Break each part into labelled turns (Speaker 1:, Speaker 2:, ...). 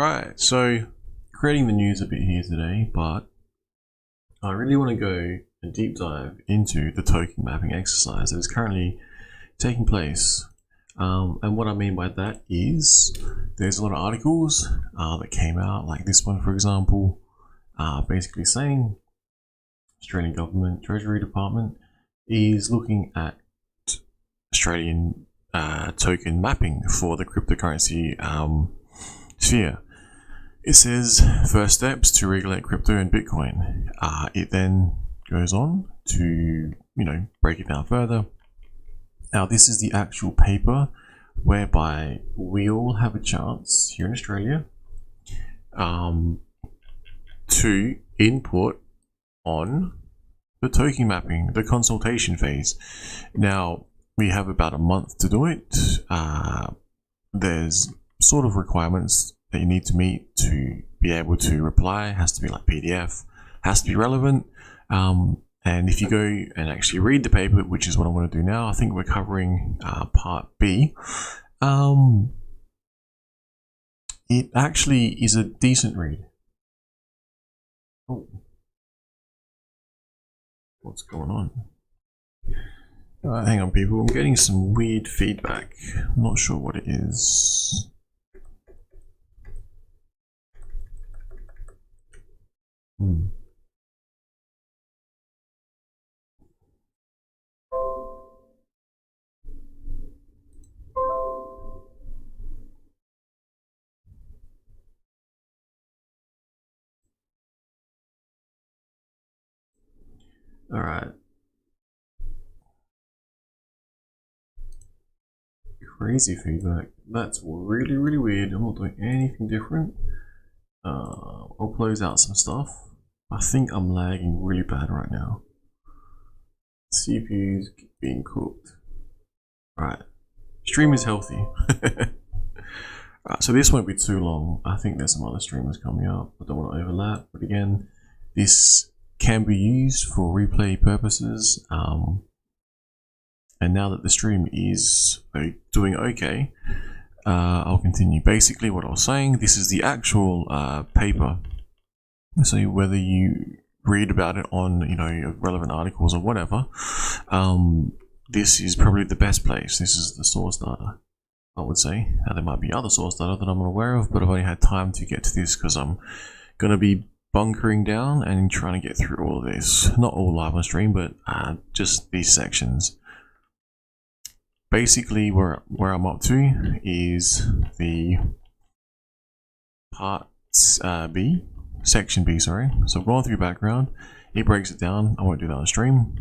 Speaker 1: Alright, so creating the news a bit here today, but I really want to go a deep dive into the token mapping exercise that is currently taking place. And what I mean by that is there's a lot of articles that came out, like this one for example, basically saying Australian government Treasury Department is looking at Australian token mapping for the cryptocurrency sphere. It says first steps to regulate crypto and Bitcoin. It then goes on to break it down further. Now this is the actual paper whereby we all have a chance here in Australia to input on the token mapping, the consultation phase. Now we have about a month to do it. There's sort of requirements that you need to meet to be able to reply. It has to be like PDF, has to be relevant. And if you go and actually read the paper, which is what I'm going to do now, I think we're covering part B. It actually is a decent read. Oh, what's going on? Hang on, people. I'm getting some weird feedback. I'm not sure what it is. All right. Crazy feedback. That's really, really weird. I'm not doing anything different. I'll close out some stuff. I think I'm lagging really bad right now. CPU's being cooked. Alright. Stream is healthy. Alright, so this won't be too long. I think there's some other streamers coming up. I don't want to overlap, but again, this can be used for replay purposes. And now that the stream is doing okay, I'll continue. Basically what I was saying, this is the actual paper. So whether you read about it on relevant articles or whatever, this is probably the best place. This is the source data, I would say. Now there might be other source data that I'm not aware of, but I've only had time to get to this because I'm going to be bunkering down and trying to get through all of this. Not all live on stream, but just these sections. Basically where I'm up to is the part B, section B, sorry. So going through background, it breaks it down. I won't do that on stream.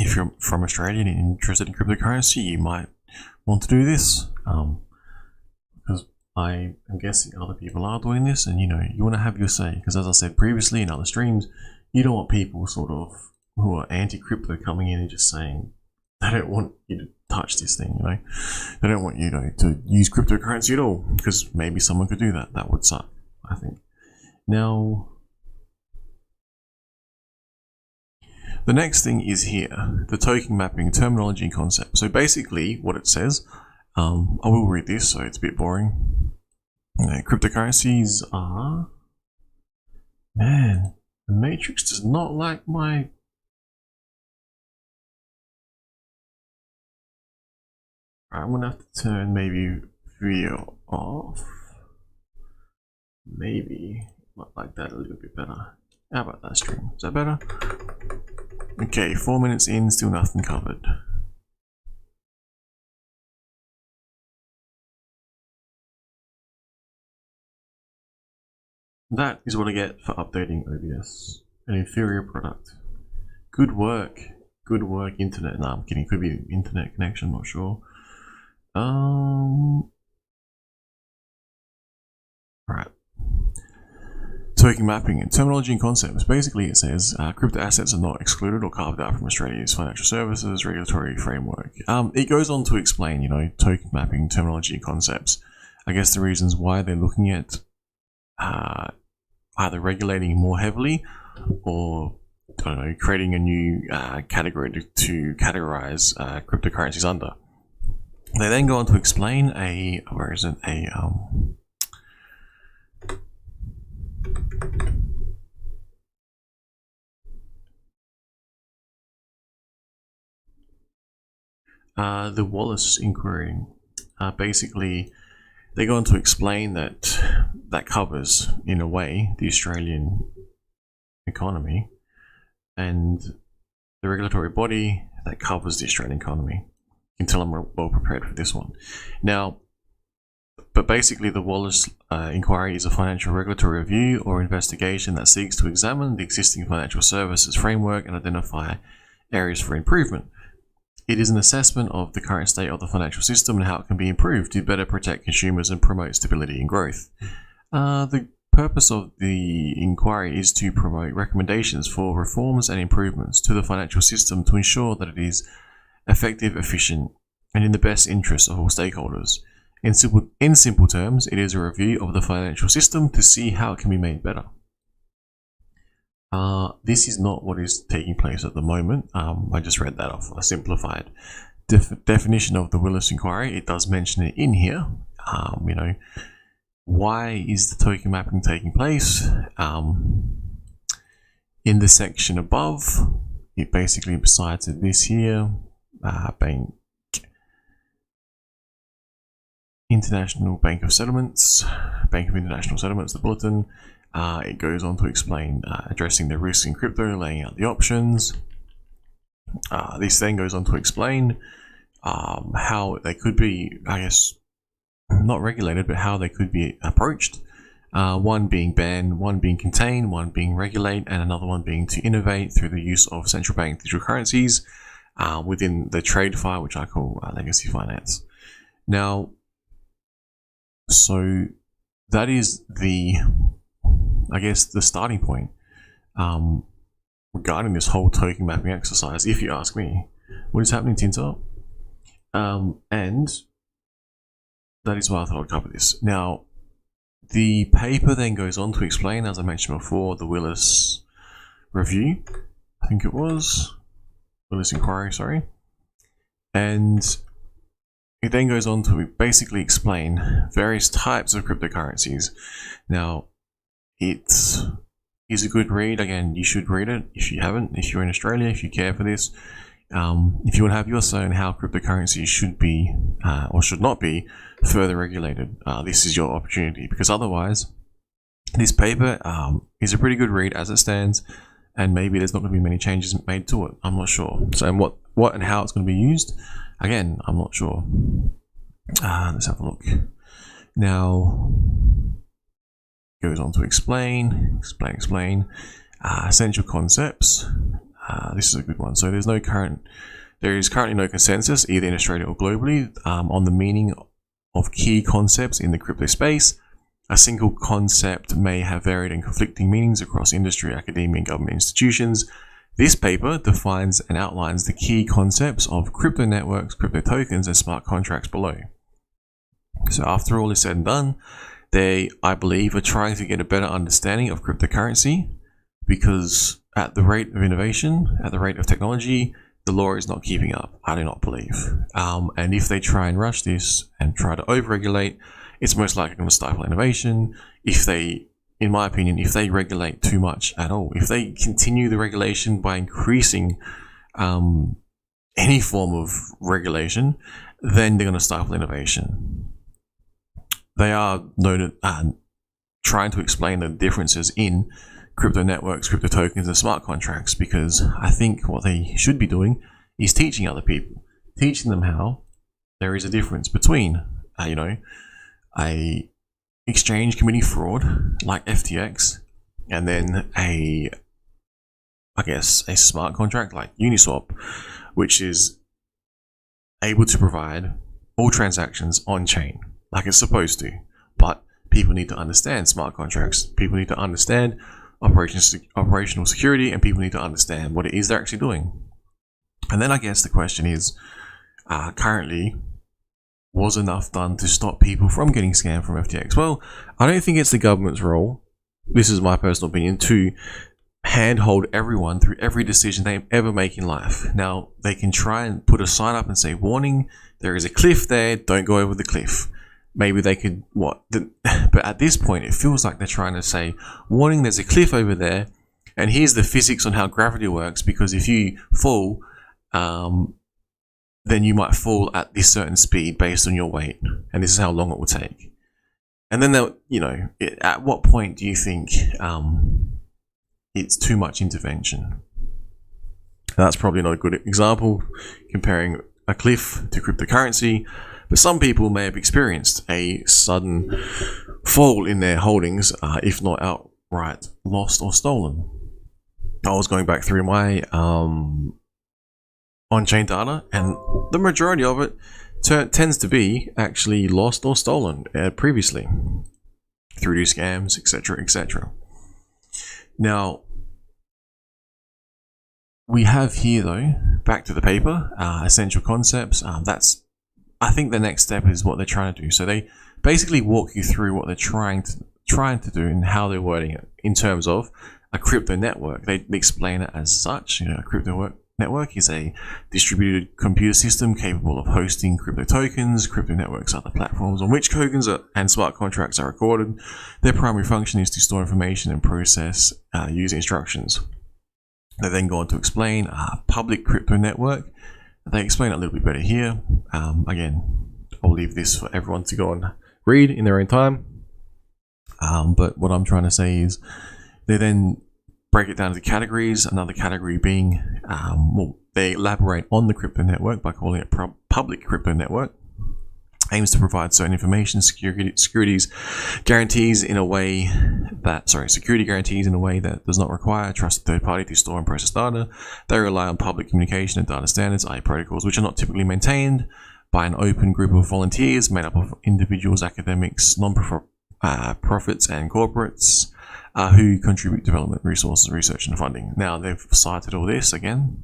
Speaker 1: If you're from Australia and interested in cryptocurrency, you might want to do this. Because I am guessing other people are doing this, and you want to have your say. Because as I said previously in other streams, you don't want people sort of who are anti-crypto coming in and just saying they don't want you to touch this thing, They don't want you to use cryptocurrency at all, because maybe someone could do that. That would suck, I think. Now, the next thing is here, the token mapping terminology and concept. So basically what it says, I will read this, so it's a bit boring. Cryptocurrencies are... Man, the Matrix does not like my... I'm gonna have to turn maybe video off. Maybe like that a little bit better. How about that stream? Is that better? Okay, 4 minutes in, still nothing covered. That is what I get for updating OBS. An inferior product. Good work. Good work, internet. No, I'm kidding. Could be internet connection, not sure. Alright. Token mapping and terminology and concepts. Basically it says crypto assets are not excluded or carved out from Australia's financial services regulatory framework. It goes on to explain, token mapping, terminology and concepts. I guess the reasons why they're looking at either regulating more heavily or creating a new category to categorize cryptocurrencies under. They then go on to explain The Wallace inquiry. Basically, they go on to explain that that covers, in a way, the Australian economy and the regulatory body that covers the Australian economy. You can tell I'm well prepared for this one. Now, but basically, the Wallace inquiry is a financial regulatory review or investigation that seeks to examine the existing financial services framework and identify areas for improvement. It is an assessment of the current state of the financial system and how it can be improved to better protect consumers and promote stability and growth. The purpose of the inquiry is to promote recommendations for reforms and improvements to the financial system to ensure that it is effective, efficient, and in the best interest of all stakeholders. In simple terms, it is a review of the financial system to see how it can be made better. This is not what is taking place at the moment. I just read that off a simplified definition of the Wallace inquiry. It does mention it in here. Why is the token mapping taking place? In the section above, it basically besides this here, International Bank of Settlements, Bank of International Settlements, the bulletin. It goes on to explain addressing the risks in crypto, laying out the options. This then goes on to explain how they could be, I guess, not regulated, but how they could be approached. One being ban, one being contain, one being regulate, and another one being to innovate through the use of central bank digital currencies within the trade file, which I call legacy finance. Now, so that is the, I guess, the starting point regarding this whole token mapping exercise, if you ask me. What is happening, Tinter? And that is why I thought I'd cover this. Now, the paper then goes on to explain, as I mentioned before, the Wallace review. I think it was Wallace inquiry, sorry. And it then goes on to basically explain various types of cryptocurrencies. Now, it is a good read. Again, you should read it if you haven't, if you're in Australia, if you care for this. If you want to have your say on how cryptocurrencies should be or should not be further regulated, this is your opportunity, because otherwise, this paper is a pretty good read as it stands, and maybe there's not going to be many changes made to it. I'm not sure. So, and what and how it's going to be used, again, I'm not sure. Let's have a look. Now, goes on to explain essential concepts. This is a good one. So there is currently no consensus, either in Australia or globally, on the meaning of key concepts in the crypto space. A single concept may have varied and conflicting meanings across industry, academia, and government institutions. This paper defines and outlines the key concepts of crypto networks, crypto tokens, and smart contracts below. So after all is said and done, they, I believe, are trying to get a better understanding of cryptocurrency, because at the rate of innovation, at the rate of technology, the law is not keeping up, I do not believe. And if they try and rush this and try to overregulate, it's most likely going to stifle innovation. If they, in my opinion, if they regulate too much at all, if they continue the regulation by increasing any form of regulation, then they're going to stifle innovation. They are noted trying to explain the differences in crypto networks, crypto tokens, and smart contracts, because I think what they should be doing is teaching other people, teaching them how there is a difference between, a exchange committee fraud like FTX, and then a smart contract like Uniswap, which is able to provide all transactions on chain like it's supposed to. But people need to understand smart contracts. People need to understand operational security, and people need to understand what it is they're actually doing. And then I guess the question is, currently, was enough done to stop people from getting scammed from FTX? Well, I don't think it's the government's role, this is my personal opinion, to handhold everyone through every decision they ever make in life. Now, they can try and put a sign up and say, warning, there is a cliff there, don't go over the cliff. maybe they could but at this point it feels like they're trying to say, warning, there's a cliff over there, and here's the physics on how gravity works, because if you fall, then you might fall at this certain speed based on your weight, and this is how long it will take. And then they'll, at what point do you think it's too much intervention? That's probably not a good example, comparing a cliff to cryptocurrency, but some people may have experienced a sudden fall in their holdings, if not outright lost or stolen. I was going back through my on-chain data, and the majority of it tends to be actually lost or stolen previously through scams, etc., etc. Now, we have here, though, back to the paper, essential concepts. I think the next step is what they're trying to do. So they basically walk you through what they're trying to do and how they're wording it in terms of a crypto network. They explain it as such. A crypto network is a distributed computer system capable of hosting crypto tokens. Crypto networks are the platforms on which tokens and smart contracts are recorded. Their primary function is to store information and process user instructions. They then go on to explain a public crypto network. They explain it a little bit better here. Again, I'll leave this for everyone to go and read in their own time. But what I'm trying to say is they then break it down into categories. Another category being, they elaborate on the crypto network by calling it public crypto network. Aims to provide certain information, security guarantees in a way that does not require a trusted third party to store and process data. They rely on public communication and data standards, i.e. protocols, which are not typically maintained by an open group of volunteers made up of individuals, academics, non-profits, and corporates who contribute development resources, research, and funding. Now, they've cited all this again.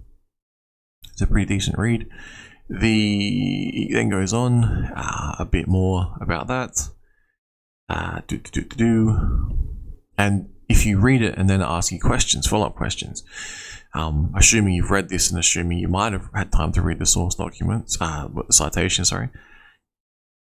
Speaker 1: It's a pretty decent read. It then goes on a bit more about that. And if you read it and then ask you questions, follow-up questions, assuming you've read this and assuming you might have had time to read the source documents, the citation, sorry.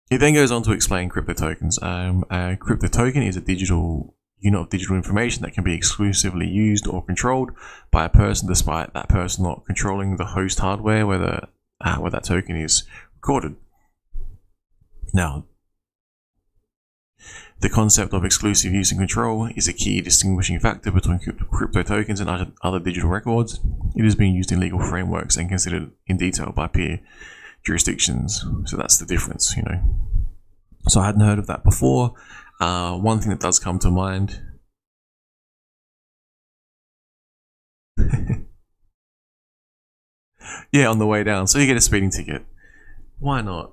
Speaker 1: It then goes on to explain crypto tokens. A crypto token is a digital unit of digital information that can be exclusively used or controlled by a person, despite that person not controlling the host hardware where that token is recorded. Now, the concept of exclusive use and control is a key distinguishing factor between crypto tokens and other digital records. It is being used in legal frameworks and considered in detail by peer jurisdictions. So that's the difference, So I hadn't heard of that before. One thing that does come to mind yeah, on the way down. So you get a speeding ticket. Why not?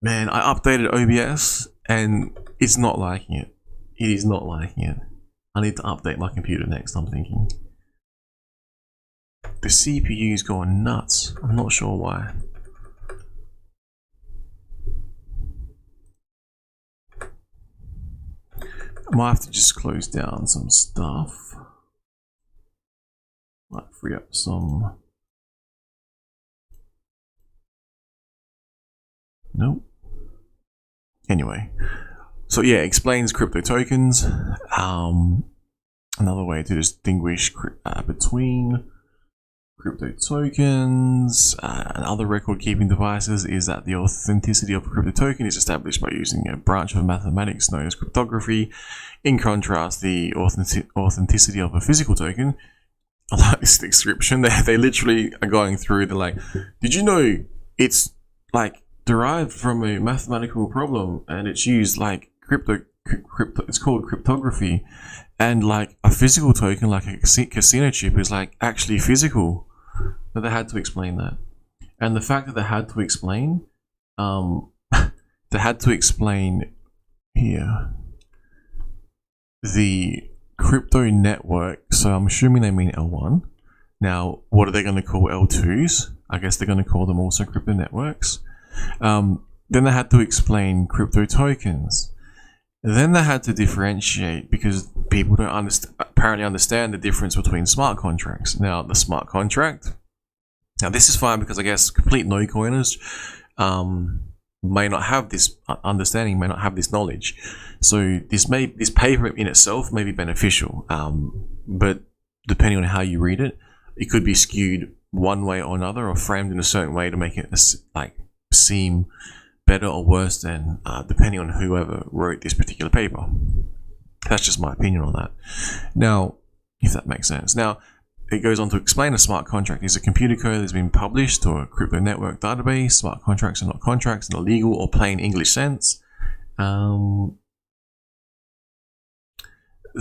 Speaker 1: Man, I updated OBS and it's not liking it. It is not liking it. I need to update my computer next, I'm thinking. The CPU's going nuts. I'm not sure why. I might have to just close down some stuff. Might free up some. Nope. Anyway, so yeah, explains crypto tokens. Another way to distinguish between crypto tokens and other record-keeping devices is that the authenticity of a crypto token is established by using a branch of mathematics known as cryptography. In contrast, the authenticity of a physical token, I like this description. They literally are going through. They're like, "Did you know it's like derived from a mathematical problem, and it's used like crypto? It's called cryptography, and like a physical token, like a casino chip, is like actually physical." But they had to explain that, and the fact that they had to explain, they had to explain here the crypto network. So I'm assuming they mean L1. Now, what are they going to call L2s? I guess they're going to call them also crypto networks. Then they had to explain crypto tokens. Then they had to differentiate because people don't apparently understand the difference between smart contracts. Now, the smart contract. Now, this is fine because I guess complete no-coiners may not have this understanding, may not have this knowledge. So this paper in itself may be beneficial, but depending on how you read it, it could be skewed one way or another, or framed in a certain way to make it like seem better or worse than, depending on whoever wrote this particular paper. That's just my opinion on that. Now, if that makes sense. Now, it goes on to explain a smart contract is a computer code that's been published to a crypto network database. Smart contracts are not contracts in a legal or plain English sense.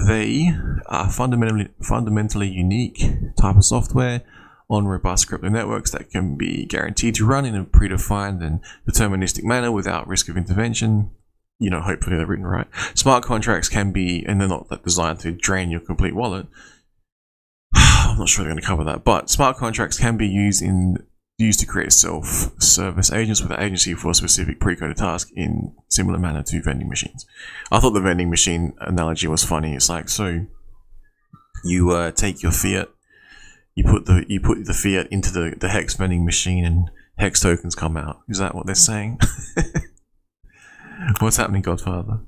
Speaker 1: They are fundamentally unique type of software on robust crypto networks that can be guaranteed to run in a predefined and deterministic manner without risk of intervention. You know, hopefully they're written right. Smart contracts can be, and they're not designed to drain your complete wallet. I'm not sure they're going to cover that, but smart contracts can be used to create self-service agents with an agency for a specific pre-coded task in similar manner to vending machines. I thought the vending machine analogy was funny. It's like, so you take your fiat, you put the fiat into the hex vending machine, and hex tokens come out. Is that what they're saying? What's happening, Godfather?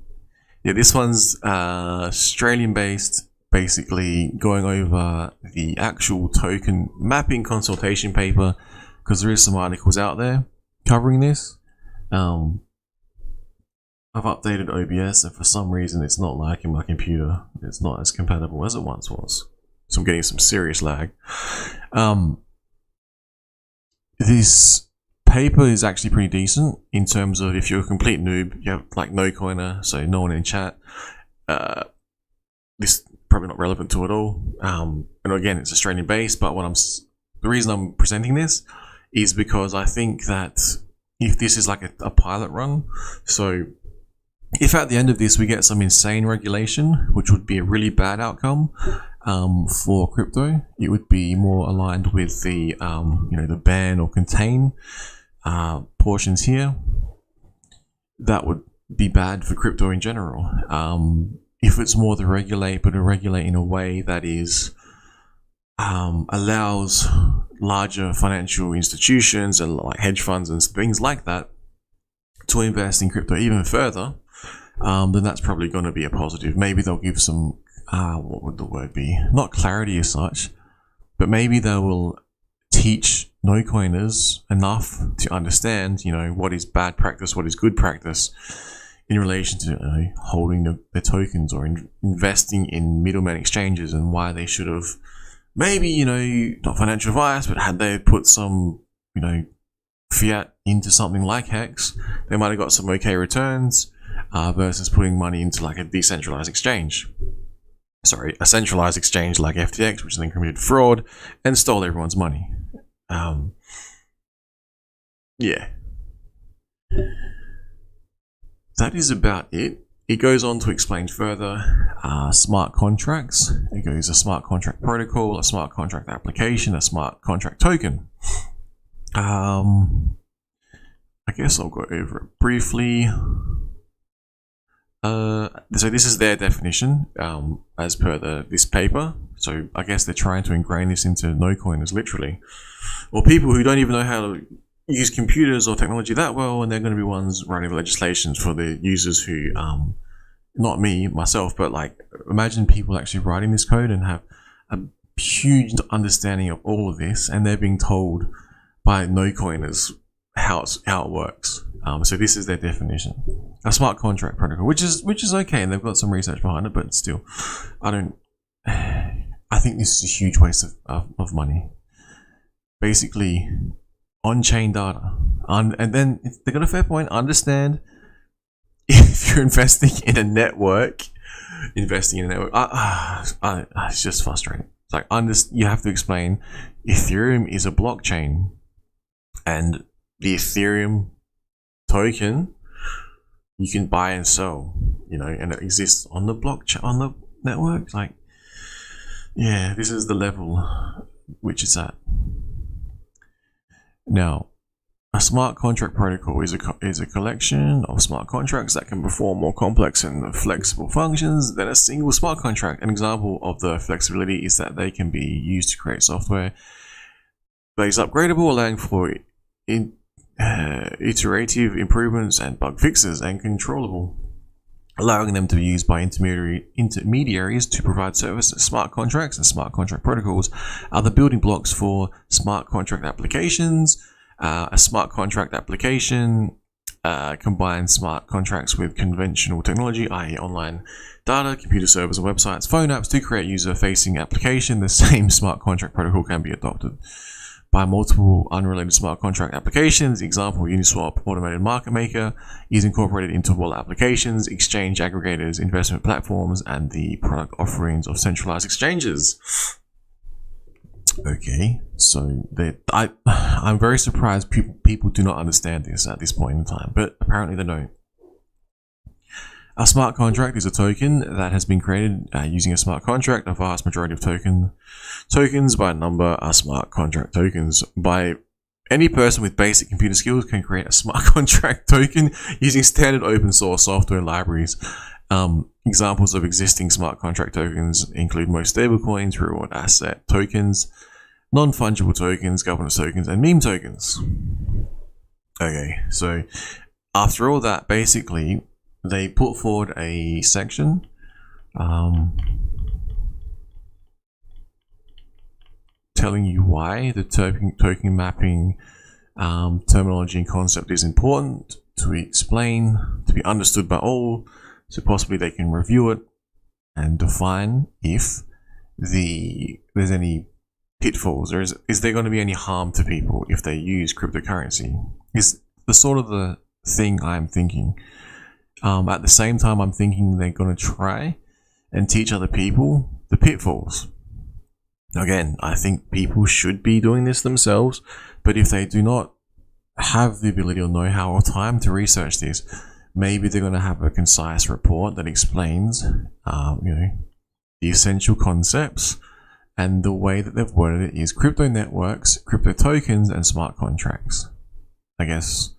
Speaker 1: Yeah, this one's Australian-based, basically going over the actual token mapping consultation paper, because there is some articles out there covering this. I've updated OBS, and for some reason it's not liking my computer. It's not as compatible as it once was, so I'm getting some serious lag. This paper is actually pretty decent in terms of, if you're a complete noob, you have like no coiner, so no one in chat, this probably not relevant to it all. And again, it's Australian based, but the reason I'm presenting this is because I think that if this is like a pilot run, so if at the end of this we get some insane regulation, which would be a really bad outcome for crypto, it would be more aligned with the the ban or contain portions here. That would be bad for crypto in general. If it's more to regulate, but to regulate in a way that is allows larger financial institutions and like hedge funds and things like that to invest in crypto even further, then that's probably going to be a positive. Maybe they'll give some, what would the word be? Not clarity as such, but maybe they will teach no coiners enough to understand, what is bad practice, what is good practice in relation to holding the tokens or investing in middleman exchanges, and why they should have maybe, not financial advice, but had they put some, fiat into something like Hex, they might have got some okay returns versus putting money into like a decentralized exchange. Sorry, a centralized exchange like FTX, which then committed fraud and stole everyone's money. Yeah. That is about it. It goes on to explain further smart contracts. It goes a smart contract protocol, a smart contract application, a smart contract token. I guess I'll go over it briefly. So this is their definition as per this paper. So I guess they're trying to ingrain this into no coiners, literally, or people who don't even know how to use computers or technology that well, and they're going to be ones writing the legislations for the users who, not me, myself, but like imagine people actually writing this code and have a huge understanding of all of this, and they're being told by no coiners how it works. So this is their definition: a smart contract protocol, which is okay, and they've got some research behind it, but still, I think this is a huge waste of money. Basically, on-chain data, and then they got a fair point. Understand if you're investing in a network, it's just frustrating. It's like you have to explain Ethereum is a blockchain, and the Ethereum token you can buy and sell, and it exists on the blockchain, on the network. Like, yeah, this is the level which it's at. Now, a smart contract protocol is a collection of smart contracts that can perform more complex and flexible functions than a single smart contract. An example of the flexibility is that they can be used to create software that is upgradable, allowing for iterative improvements and bug fixes, and controllable, allowing them to be used by intermediaries to provide services. Smart contracts and smart contract protocols are the building blocks for smart contract applications. A smart contract application combines smart contracts with conventional technology, i.e. online data, computer servers and websites, phone apps, to create user-facing application. The same smart contract protocol can be adopted by multiple unrelated smart contract applications. Example, Uniswap automated market maker is incorporated into wallet applications, exchange aggregators, investment platforms, and the product offerings of centralized exchanges. Okay, so I'm very surprised people do not understand this at this point in time, but apparently they don't. A smart contract is a token that has been created using a smart contract. A vast majority of tokens by number are smart contract tokens. By any person with basic computer skills can create a smart contract token using standard open source software libraries. Examples of existing smart contract tokens include most stablecoins, reward asset tokens, non-fungible tokens, governance tokens, and meme tokens. Okay, so after all that, basically, they put forward a section telling you why the token mapping terminology and concept is important to explain, to be understood by all, so possibly they can review it and define if there's any pitfalls, or is there going to be any harm to people if they use cryptocurrency, is the sort of the thing I'm thinking. At the same time, I'm thinking they're going to try and teach other people the pitfalls. Again, I think people should be doing this themselves, but if they do not have the ability or know-how or time to research this, maybe they're going to have a concise report that explains, the essential concepts, and the way that they've worded it is crypto networks, crypto tokens, and smart contracts. I guess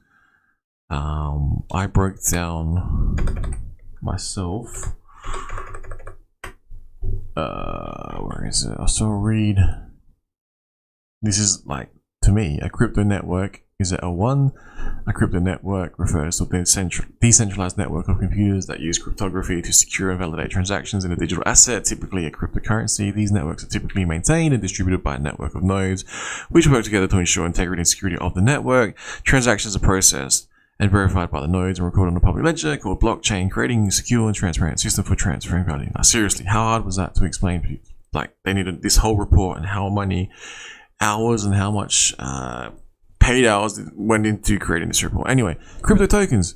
Speaker 1: I broke down myself. Where is it? So I'll read. This is like, to me, a crypto network is a one. A crypto network refers to a decentralized network of computers that use cryptography to secure and validate transactions in a digital asset, typically a cryptocurrency. These networks are typically maintained and distributed by a network of nodes, which work together to ensure integrity and security of the network. Transactions are processed and verified by the nodes and recorded on a public ledger called blockchain, creating a secure and transparent system for transferring value. Now, seriously, how hard was that to explain to people? Like, they needed this whole report and how many hours and how much paid hours went into creating this report. Anyway, crypto tokens.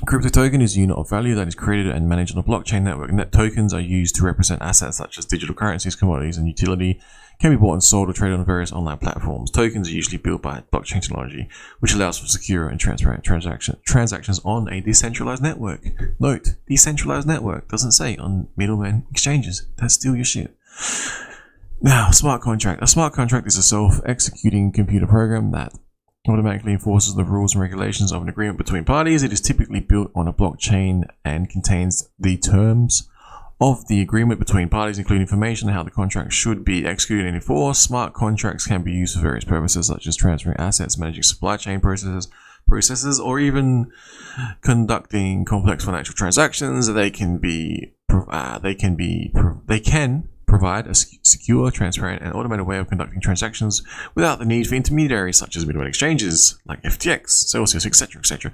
Speaker 1: Crypto token is a unit of value that is created and managed on a blockchain network. Net tokens are used to represent assets such as digital currencies, commodities, and utility. Can be bought and sold or traded on various online platforms. Tokens are usually built by blockchain technology, which allows for secure and transparent transactions on a decentralized network. Note, decentralized network doesn't say on middlemen exchanges. That's still your shit. Now, smart contract. A smart contract is a self-executing computer program that automatically enforces the rules and regulations of an agreement between parties. It is typically built on a blockchain and contains the terms of the agreement between parties, including information on how the contract should be executed and enforced. Smart contracts can be used for various purposes, such as transferring assets, managing supply chain processes, or even conducting complex financial transactions. They can provide a secure, transparent, and automated way of conducting transactions without the need for intermediaries such as middleware exchanges like FTX, Celsius, etc., etc.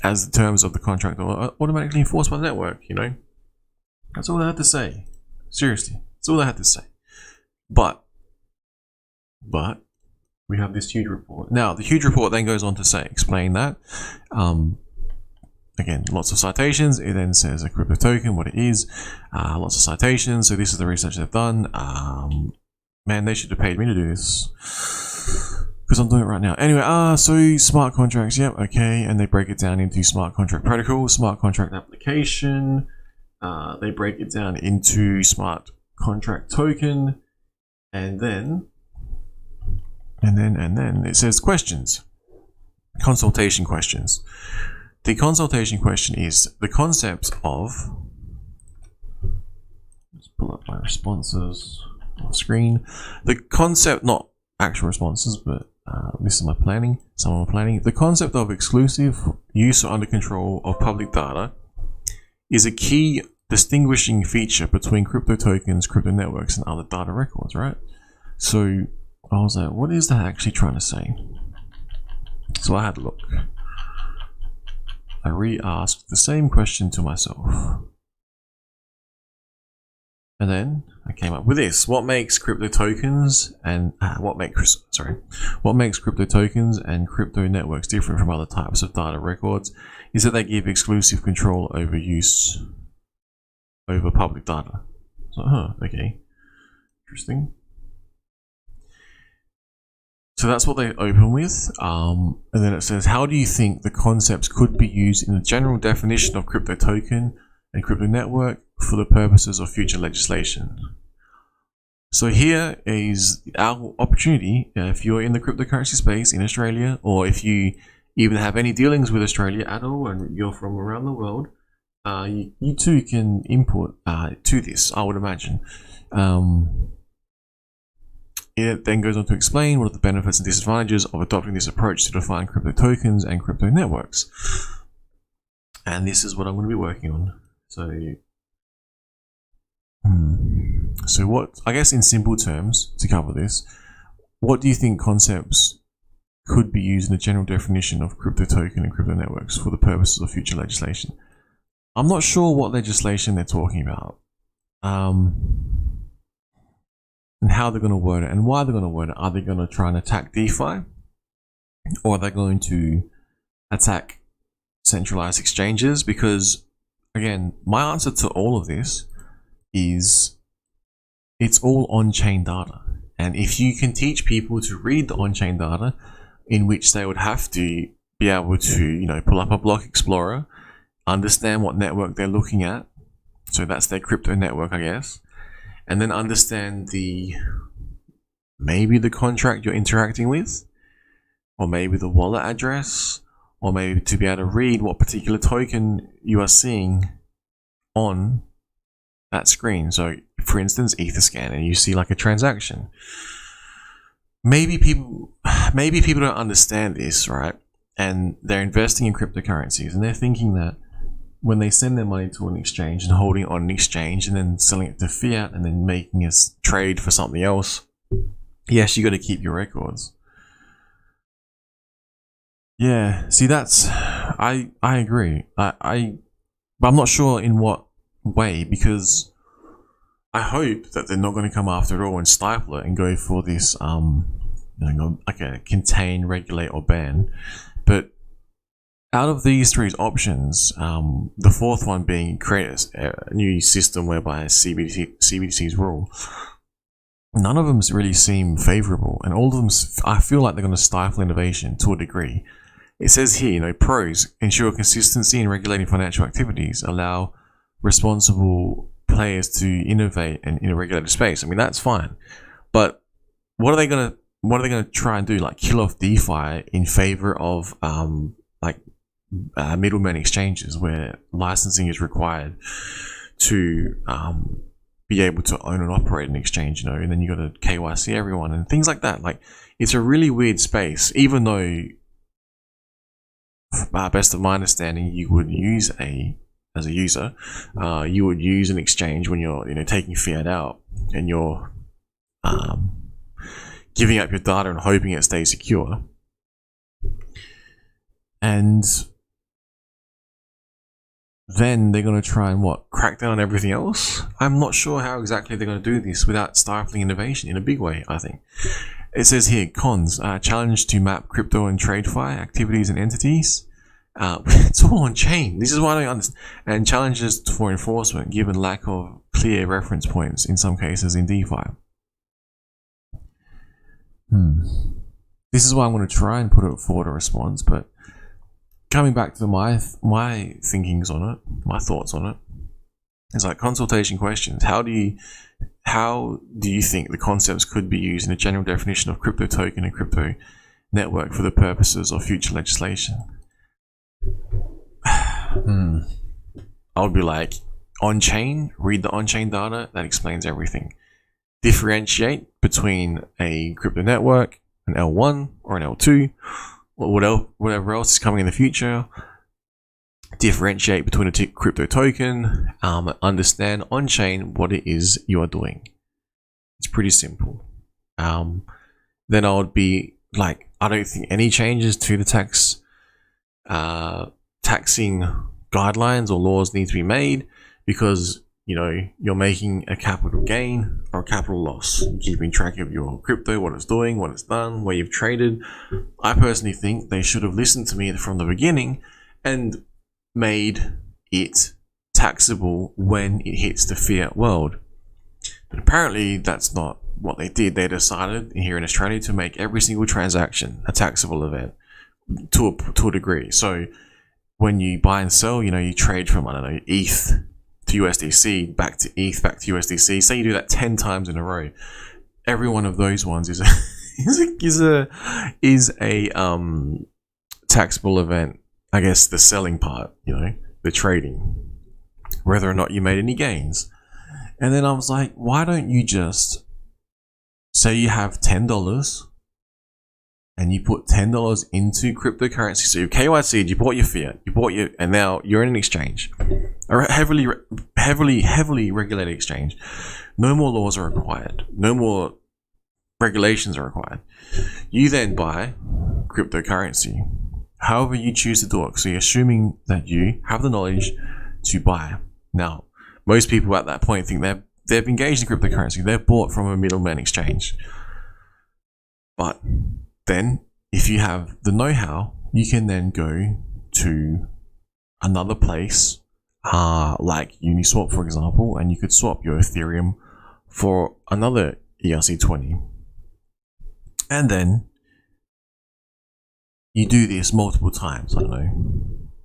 Speaker 1: As the terms of the contract are automatically enforced by the network. That's all I had to say. Seriously, that's all I had to say. But we have this huge report. Now, the huge report then goes on to explain that. Again, lots of citations. It then says a crypto token, what it is. Lots of citations. So this is the research they've done. Man, they should have paid me to do this, because I'm doing it right now. Anyway, so smart contracts, yep, okay. And they break it down into smart contract protocol, smart contract application. They break it down into smart contract token, and then it says questions, consultation questions. The consultation question is the concept of, let's pull up my responses on screen. The concept, not actual responses, but this is my planning. Some of my planning. The concept of exclusive use or under control of public data is a key distinguishing feature between crypto tokens, crypto networks, and other data records, right? So I was like, what is that actually trying to say? So I had a look. I re-asked the same question to myself. And then I came up with this. What makes crypto tokens and what makes crypto tokens and crypto networks different from other types of data records is that they give exclusive control over use over public data. So, okay, interesting. So that's what they open with, and then it says, how do you think the concepts could be used in the general definition of crypto token and crypto network for the purposes of future legislation? So here is our opportunity. If you're in the cryptocurrency space in Australia, or if you even have any dealings with Australia at all and you're from around the world, you too can input to this, I would imagine. It then goes on to explain what are the benefits and disadvantages of adopting this approach to define crypto tokens and crypto networks. And this is what I'm going to be working on. So what, I guess in simple terms, to cover this, what do you think concepts could be used in the general definition of crypto token and crypto networks for the purposes of future legislation? I'm not sure what legislation they're talking about. And how they're going to word it and why they're going to word it. Are they going to try and attack DeFi? Or are they going to attack centralized exchanges? Because, again, my answer to all of this is it's all on-chain data. And if you can teach people to read the on-chain data, in which they would have to be able to, pull up a block explorer, understand what network they're looking at. So that's their crypto network, I guess. And then understand maybe the contract you're interacting with, or maybe the wallet address, or maybe to be able to read what particular token you are seeing on that screen. So for instance, Etherscan, and you see like a transaction. Maybe people don't understand this, right? And they're investing in cryptocurrencies and they're thinking that when they send their money to an exchange and holding it on an exchange and then selling it to fiat and then making a trade for something else, yes, you got to keep your records. Yeah, see, that's I agree. But I'm not sure in what way, because I hope that they're not going to come after it all and stifle it and go for this like a contain, regulate, or ban. But out of these three options, the fourth one being create a new system whereby CBDCs rule, none of them really seem favorable, and all of them, I feel like they're going to stifle innovation to a degree. It says here, pros: ensure consistency in regulating financial activities, allow responsible players to innovate in a regulated space. I mean, that's fine, but what are they going to try and do? Like kill off DeFi in favor of middleman exchanges where licensing is required to be able to own and operate an exchange, and then you got to KYC everyone and things like that. Like, it's a really weird space, even though, best of my understanding, you would use as a user, you would use an exchange when you're taking fiat out and you're giving up your data and hoping it stays secure. And then they're going to try and crack down on everything else. I'm not sure how exactly they're going to do this without stifling innovation in a big way, I think. It says here, cons, challenge to map crypto and TradeFi activities and entities. It's all on chain. This is why I don't understand. And challenges for enforcement, given lack of clear reference points in some cases in DeFi. This is why I'm going to try and put it forward a response, but coming back to my thinkings on it, my thoughts on it, it's like consultation questions. How do you think the concepts could be used in a general definition of crypto token and crypto network for the purposes of future legislation? I would be like, on-chain, read the on-chain data, that explains everything. Differentiate between a crypto network an L1 or an L2, or whatever else is coming in the future. Differentiate between a crypto token, understand on-chain what it is you are doing. It's pretty simple. Then I would be like, I don't think any changes to the taxing guidelines or laws need to be made, because you're making a capital gain or a capital loss, keeping track of your crypto, what it's doing, what it's done, where you've traded. I personally think they should have listened to me from the beginning and made it taxable when it hits the fiat world. But apparently that's not what they did. They decided here in Australia to make every single transaction a taxable event to a degree. So when you buy and sell, you trade from, I don't know, ETH to USDC, back to ETH, back to USDC. Say you do that 10 times in a row. Every one of those ones is a taxable event. I guess the selling part, the trading, whether or not you made any gains. And then I was like, why don't you just say you have $10 and you put $10 into cryptocurrency? So you've KYC'd, you bought your fiat, and now you're in an exchange, a heavily regulated exchange. No more laws are required. No more regulations are required. You then buy cryptocurrency, however you choose to do it. So you're assuming that you have the knowledge to buy. Now, most people at that point think they've engaged in cryptocurrency. They've bought from a middleman exchange. But then, if you have the know-how, you can then go to another place, like Uniswap, for example, and you could swap your Ethereum for another ERC20. And then you do this multiple times, I don't know.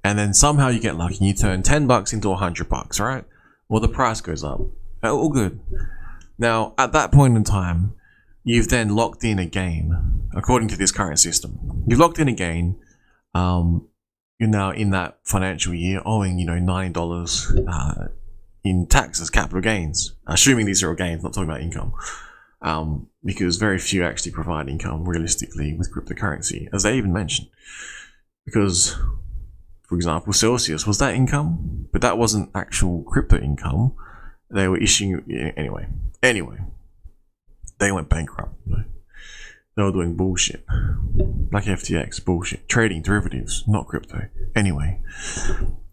Speaker 1: And then somehow you get lucky and you turn $10 into $100, right? Well, the price goes up. All good. Now, at that point in time, you've then locked in a gain, according to this current system. You've locked in a gain. You're now in that financial year owing, $90 in taxes, capital gains. Assuming these are all gains, not talking about income. Because very few actually provide income realistically with cryptocurrency, as they even mentioned. Because, for example, Celsius, was that income? But that wasn't actual crypto income. They were issuing, anyway, they went bankrupt. They were doing bullshit, like FTX, bullshit, trading derivatives, not crypto. Anyway,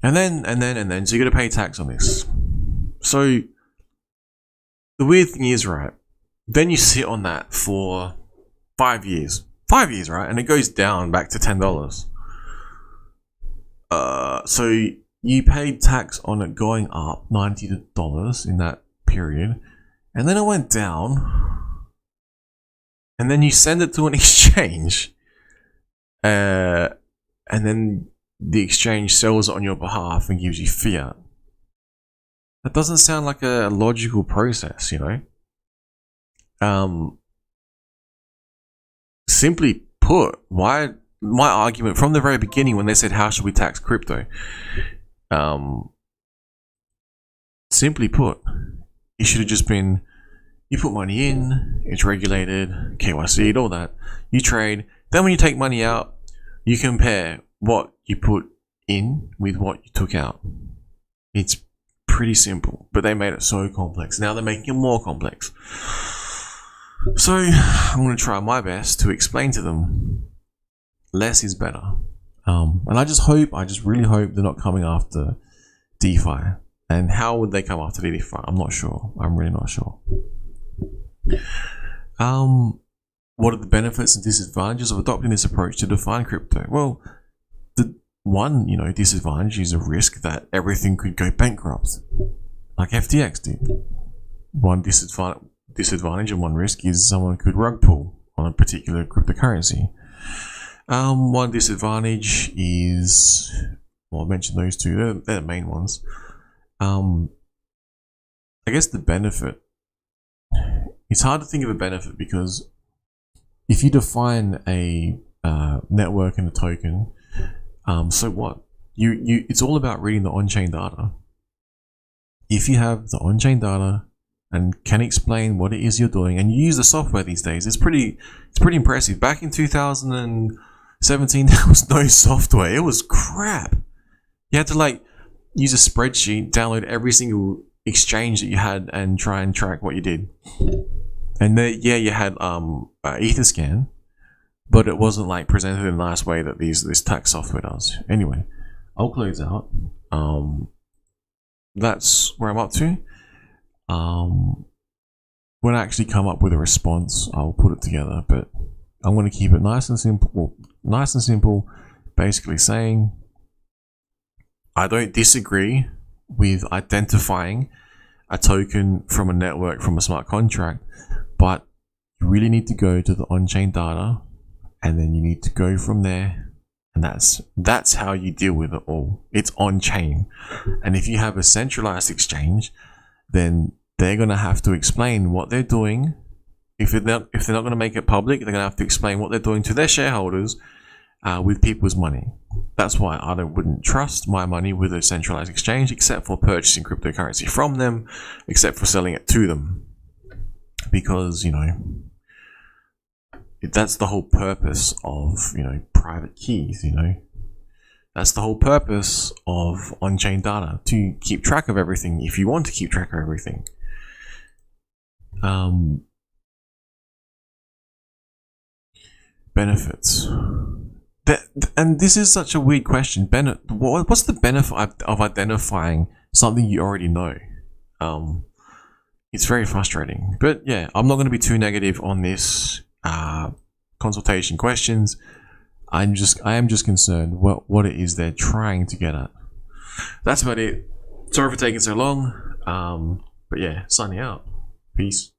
Speaker 1: and then, so you got to pay tax on this. So the weird thing is, right? Then you sit on that for 5 years, right? And it goes down back to $10. So you paid tax on it going up $90 in that period, and then it went down, and then you send it to an exchange, and then the exchange sells it on your behalf and gives you fiat. That doesn't sound like a logical process, Simply put, why my argument from the very beginning when they said how should we tax crypto, simply put, it should have just been, you put money in, it's regulated, KYC'd, all that, you trade, then when you take money out, you compare what you put in with what you took out. It's pretty simple, but they made it so complex. Now they're making it more complex. So I'm going to try my best to explain to them less is better. And I just really hope they're not coming after DeFi. And how would they come after DeFi? I'm not sure. I'm really not sure. What are the benefits and disadvantages of adopting this approach to define crypto? Well, the one, disadvantage is a risk that everything could go bankrupt, like FTX did. One disadvantage and one risk is someone could rug pull on a particular cryptocurrency. One disadvantage is, well, I mentioned those two, they're the main ones. I guess the benefit, it's hard to think of a benefit because if you define a network and a token, so what? It's all about reading the on-chain data. If you have the on-chain data and can explain what it is you're doing, and you use the software these days, it's pretty impressive. Back in 2017, there was no software. It was crap. You had to like use a spreadsheet, download every single exchange that you had, and try and track what you did. And then, yeah, you had Etherscan, but it wasn't like presented in a nice way that this tax software does. Anyway, I'll close out. That's where I'm up to. When I actually come up with a response, I'll put it together, but I'm going to keep it nice and simple. Basically saying I don't disagree with identifying a token from a network from a smart contract, but you really need to go to the on-chain data, and then you need to go from there, and that's how you deal with it all. It's on-chain, and if you have a centralized exchange, then they're going to have to explain what they're doing. If they're not going to make it public, they're going to have to explain what they're doing to their shareholders with people's money. That's why I wouldn't trust my money with a centralized exchange, except for purchasing cryptocurrency from them, except for selling it to them. Because, that's the whole purpose of, private keys, That's the whole purpose of on-chain data, to keep track of everything, if you want to keep track of everything. Benefits. And this is such a weird question. What's the benefit of identifying something you already know? It's very frustrating. But yeah, I'm not going to be too negative on this consultation questions. I am just concerned what it is they're trying to get at. That's about it. Sorry for taking so long. But yeah, signing out. Peace.